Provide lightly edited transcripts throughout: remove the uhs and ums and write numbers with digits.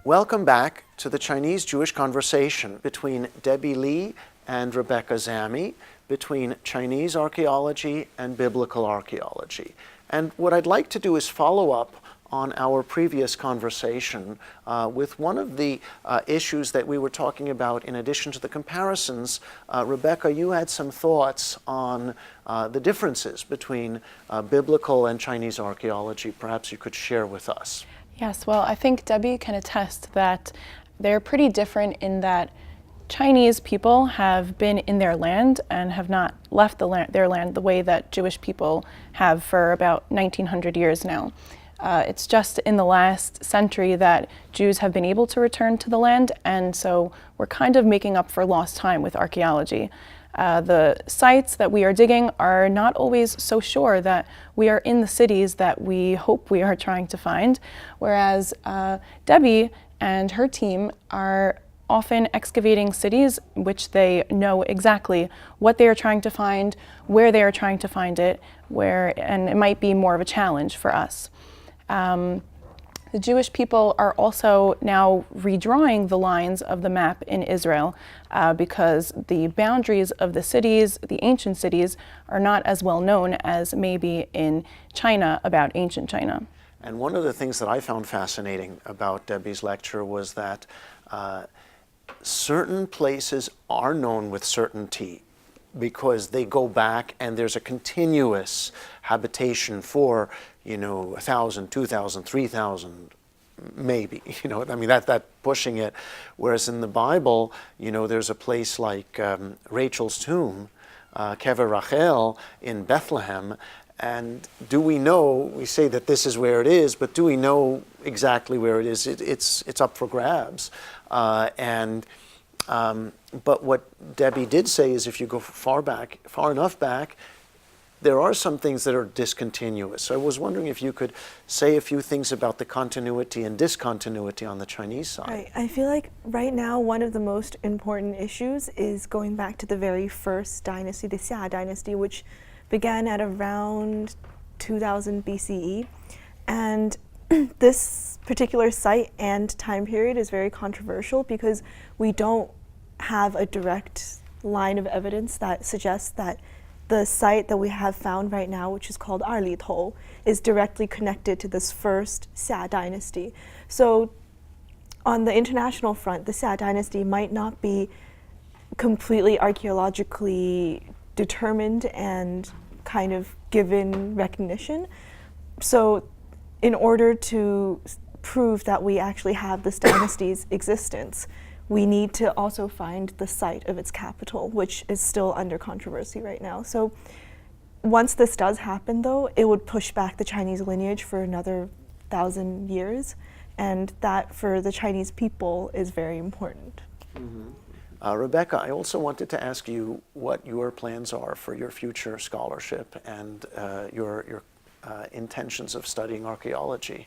Welcome back to the Chinese-Jewish conversation between Debby Lee and Rebecca Zami, between Chinese archaeology and biblical archaeology. And what I'd like to do is follow up on our previous conversation with one of the issues that we were talking about in addition to the comparisons. Rebecca, you had some thoughts on the differences between biblical and Chinese archaeology. Perhaps you could share with us. Yes, well, I think Debby can attest that they're pretty different in that Chinese people have been in their land and have not left their land the way that Jewish people have for about 1900 years now. It's just in the last century that Jews have been able to return to the land, and so we're kind of making up for lost time with archaeology. The sites that we are digging are not always so sure that we are in the cities that we hope we are trying to find, whereas Debby and her team are often excavating cities which they know exactly what they are trying to find, where they are trying to find it, and it might be more of a challenge for us. The Jewish people are also now redrawing the lines of the map in Israel because the boundaries of the cities, the ancient cities, are not as well known as maybe in China about ancient China. And one of the things that I found fascinating about Debby's lecture was that certain places are known with certainty because they go back and there's a continuous habitation for, 1,000, 2,000, 3,000, maybe, I mean, that pushing it. Whereas in the Bible, there's a place like Rachel's tomb, Kever Rachel in Bethlehem, and do we know, we say that this is where it is, but do we know exactly where it is? It's up for grabs. But what Debby did say is if you go far enough back, there are some things that are discontinuous. So I was wondering if you could say a few things about the continuity and discontinuity on the Chinese side. Right. I feel like right now one of the most important issues is going back to the very first dynasty, the Xia dynasty, which began at around 2000 BCE. And this particular site and time period is very controversial because we don't have a direct line of evidence that suggests that the site that we have found right now, which is called Arlitou, is directly connected to this first Xia dynasty. So on the international front, the Xia dynasty might not be completely archaeologically determined and kind of given recognition. So in order to prove that we actually have this dynasty's existence, we need to also find the site of its capital, which is still under controversy right now. So once this does happen, though, it would push back the Chinese lineage for another 1,000 years, and that for the Chinese people is very important. Mm-hmm. Rebecca, I also wanted to ask you what your plans are for your future scholarship and your intentions of studying archaeology.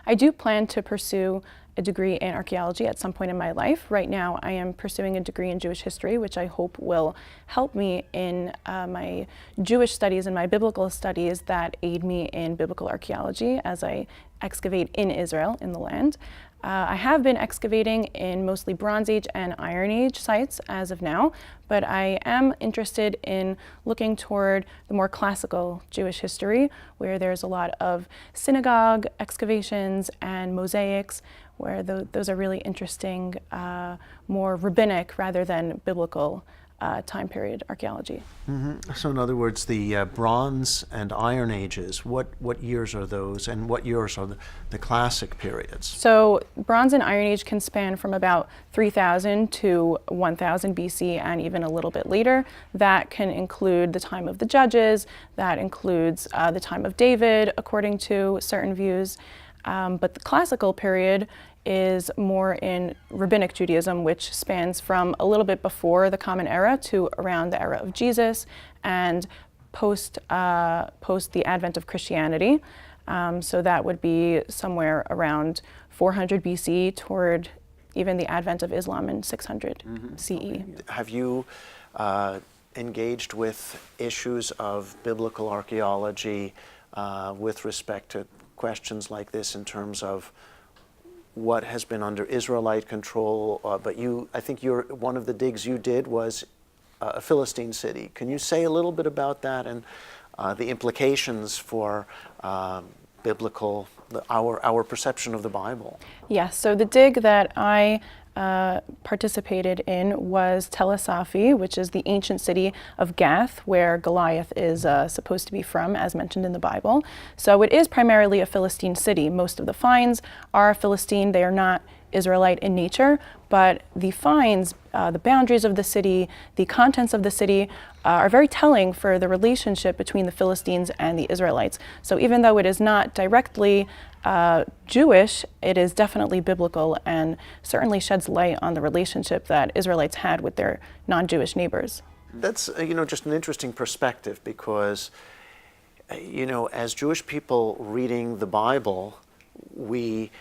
I do plan to pursue a degree in archaeology at some point in my life. Right now, I am pursuing a degree in Jewish history, which I hope will help me in my Jewish studies and my biblical studies that aid me in biblical archaeology as I excavate in Israel, in the land. I have been excavating in mostly Bronze Age and Iron Age sites as of now, but I am interested in looking toward the more classical Jewish history, where there's a lot of synagogue excavations and mosaics, where those are really interesting, more rabbinic rather than biblical time period archaeology. Mm-hmm. So in other words, the Bronze and Iron Ages, what years are those and what years are the classic periods? So Bronze and Iron Age can span from about 3000 to 1000 BC and even a little bit later. That can include the time of the judges, that includes the time of David according to certain views. But the classical period is more in Rabbinic Judaism, which spans from a little bit before the Common Era to around the era of Jesus and post the advent of Christianity. So that would be somewhere around 400 BC toward even the advent of Islam in 600 CE. Okay. Have you engaged with issues of biblical archaeology with respect to questions like this in terms of what has been under Israelite control, but I think one of the digs you did was a Philistine city. Can you say a little bit about that and the implications for biblical, our perception of the Bible? Yes, so the dig that I participated in was Tel Asafi, which is the ancient city of Gath, where Goliath is supposed to be from, as mentioned in the Bible. So it is primarily a Philistine city. Most of the finds are Philistine. They are not Israelite in nature, but the finds, the boundaries of the city, the contents of the city are very telling for the relationship between the Philistines and the Israelites. So even though it is not directly Jewish, it is definitely biblical and certainly sheds light on the relationship that Israelites had with their non-Jewish neighbors. That's just an interesting perspective because as Jewish people reading the Bible, we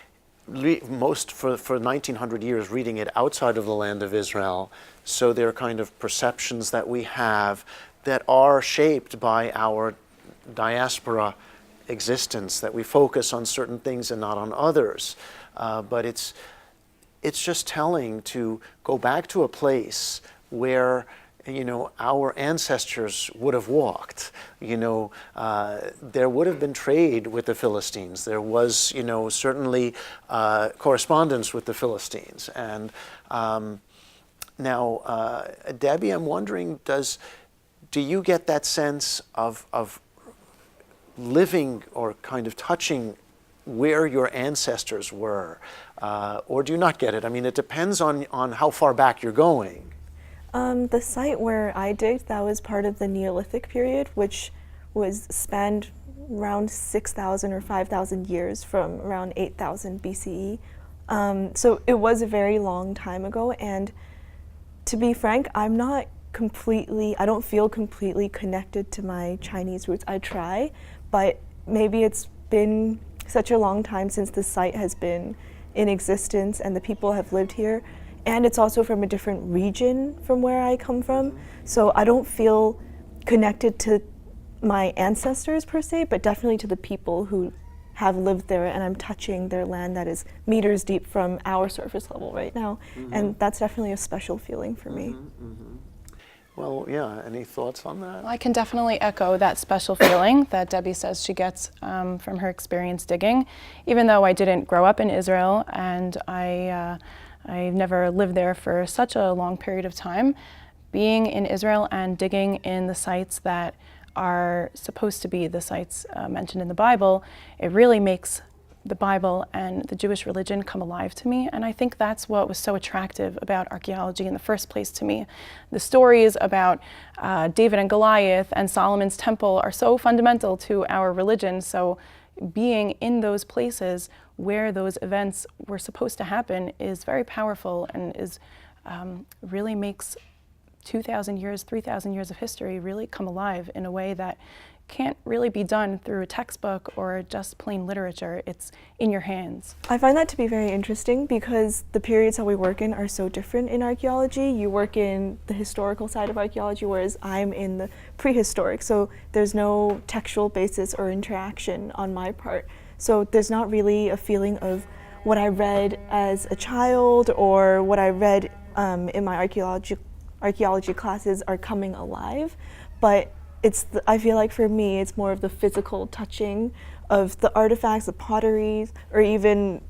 for 1900 years reading it outside of the land of Israel, so there are kind of perceptions that we have that are shaped by our diaspora existence, that we focus on certain things and not on others. But it's just telling to go back to a place where our ancestors would have walked. There would have been trade with the Philistines. There was, certainly correspondence with the Philistines. And now, Debbie, I'm wondering, do you get that sense of living or kind of touching where your ancestors were, or do you not get it? I mean, it depends on how far back you're going. The site where I digged, that was part of the Neolithic period, which was spanned around 6,000 or 5,000 years from around 8,000 BCE. So it was a very long time ago, and to be frank, I don't feel completely connected to my Chinese roots. I try, but maybe it's been such a long time since the site has been in existence and the people have lived here. And it's also from a different region from where I come from. So I don't feel connected to my ancestors per se, but definitely to the people who have lived there, and I'm touching their land that is meters deep from our surface level right now. Mm-hmm. And that's definitely a special feeling for me. Mm-hmm. Well, yeah, any thoughts on that? Well, I can definitely echo that special feeling that Debbie says she gets from her experience digging. Even though I didn't grow up in Israel and I never lived there for such a long period of time, being in Israel and digging in the sites that are supposed to be the sites mentioned in the Bible, it really makes the Bible and the Jewish religion come alive to me. And I think that's what was so attractive about archaeology in the first place to me. The stories about David and Goliath and Solomon's temple are so fundamental to our religion. So being in those places where those events were supposed to happen is very powerful and is really makes 2,000 years, 3,000 years of history really come alive in a way that can't really be done through a textbook or just plain literature. It's in your hands. I find that to be very interesting because the periods that we work in are so different in archaeology. You work in the historical side of archaeology, whereas I'm in the prehistoric. So there's no textual basis or interaction on my part. So there's not really a feeling of what I read as a child or what I read in my archaeology classes are coming alive. But I feel like for me, it's more of the physical touching of the artifacts, the pottery, or even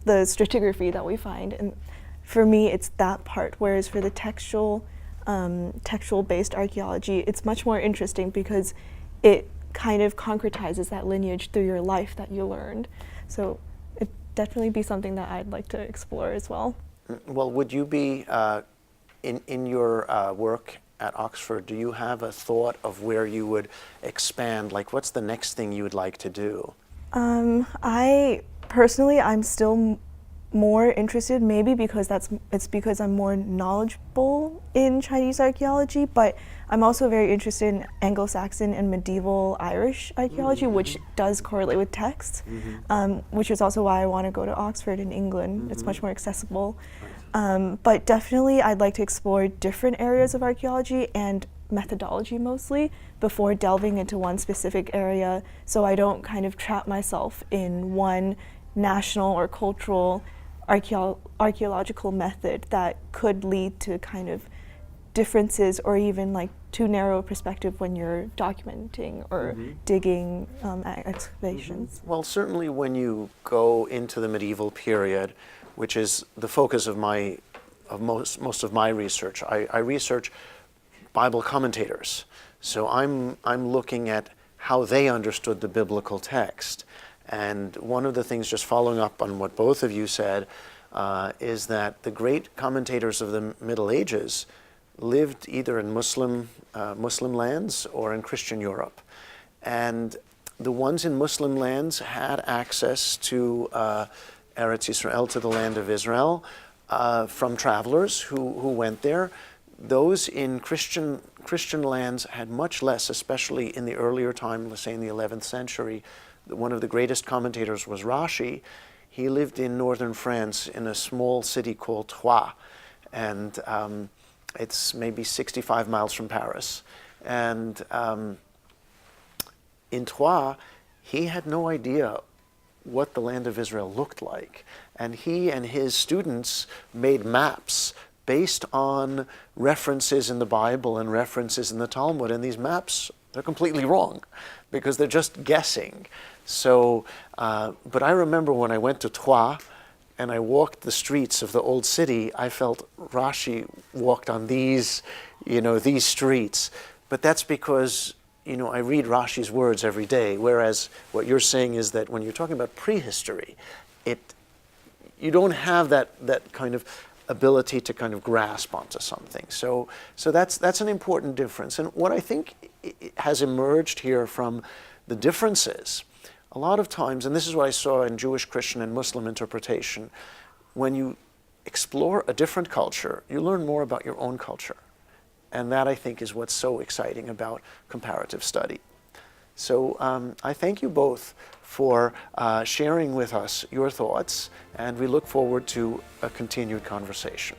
the stratigraphy that we find. And for me, it's that part. Whereas for the textual-based archaeology, it's much more interesting because it kind of concretizes that lineage through your life that you learned. So it'd definitely be something that I'd like to explore as well. Well, would you be, in your work at Oxford, do you have a thought of where you would expand? Like, what's the next thing you would like to do? I'm still more interested, maybe because it's because I'm more knowledgeable in Chinese archaeology, but I'm also very interested in Anglo-Saxon and medieval Irish archaeology, mm-hmm. which does correlate with texts, mm-hmm. Which is also why I want to go to Oxford in England. Mm-hmm. It's much more accessible. But definitely I'd like to explore different areas of archaeology and methodology mostly before delving into one specific area, so I don't kind of trap myself in one national or cultural archaeological method that could lead to kind of differences or even like too narrow a perspective when you're documenting or digging excavations? Well, certainly when you go into the medieval period, which is the focus of most of my research, I research Bible commentators. So I'm looking at how they understood the biblical text. And one of the things, just following up on what both of you said, is that the great commentators of the Middle Ages lived either in Muslim lands or in Christian Europe. And the ones in Muslim lands had access to Eretz Israel, to the land of Israel, from travelers who went there. Those in Christian lands had much less, especially in the earlier time, let's say in the 11th century. One of the greatest commentators was Rashi. He lived in northern France in a small city called Troyes, and it's maybe 65 miles from Paris. And in Troyes, he had no idea what the land of Israel looked like. And he and his students made maps based on references in the Bible and references in the Talmud. And these maps, they're completely wrong because they're just guessing. So, but I remember when I went to Troyes and I walked the streets of the old city, I felt Rashi walked on these streets. But that's because, I read Rashi's words every day, whereas what you're saying is that when you're talking about prehistory, you don't have that kind of ability to kind of grasp onto something. So that's an important difference. And what I think has emerged here from the differences, a lot of times, and this is what I saw in Jewish, Christian, and Muslim interpretation, when you explore a different culture, you learn more about your own culture. And that, I think, is what's so exciting about comparative study. So I thank you both for sharing with us your thoughts, and we look forward to a continued conversation.